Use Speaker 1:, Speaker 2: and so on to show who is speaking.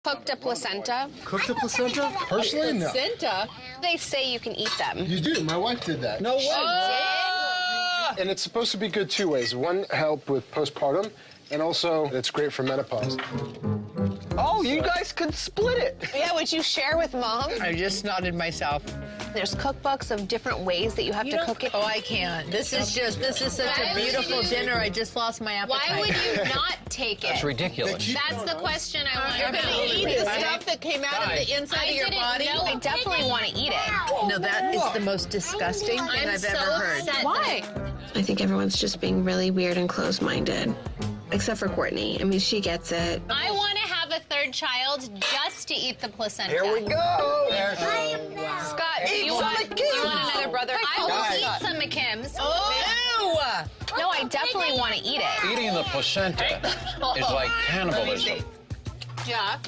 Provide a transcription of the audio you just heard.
Speaker 1: cooked a placenta.
Speaker 2: Cooked a placenta? Personally, no.
Speaker 3: Placenta?
Speaker 1: They say you can eat them.
Speaker 2: You do. My wife did that.
Speaker 3: No way.
Speaker 2: And it's supposed to be good two ways. One, help with postpartum, and also it's great for menopause.
Speaker 4: Oh, you guys could split it.
Speaker 1: Yeah, would you share with Mom?
Speaker 3: I just nodded myself.
Speaker 1: There's cookbooks of different ways that you have to cook it.
Speaker 3: Oh, I can't. This is such a beautiful dinner. I just lost my appetite.
Speaker 5: Why would you not take it?
Speaker 6: It's ridiculous.
Speaker 5: That's the question I want
Speaker 3: You're
Speaker 5: to
Speaker 3: going to
Speaker 5: know.
Speaker 3: eat the stuff that came out of the inside of your
Speaker 5: didn't
Speaker 3: body?
Speaker 5: know.
Speaker 1: I definitely want to eat it.
Speaker 3: No, that is the most disgusting thing
Speaker 5: I'm
Speaker 3: I've
Speaker 5: so
Speaker 3: ever heard.
Speaker 5: upset.
Speaker 1: Why?
Speaker 7: I think everyone's just being really weird and closed-minded. Except for Courtney. I mean, she gets it.
Speaker 5: I want to have a third child just to eat the placenta.
Speaker 4: Here we go.
Speaker 1: Scott, do you want another brother?
Speaker 5: I will eat some McKims.
Speaker 3: Oh,
Speaker 1: No, I definitely want to eat it.
Speaker 6: Eating the placenta is like cannibalism.
Speaker 5: Yeah.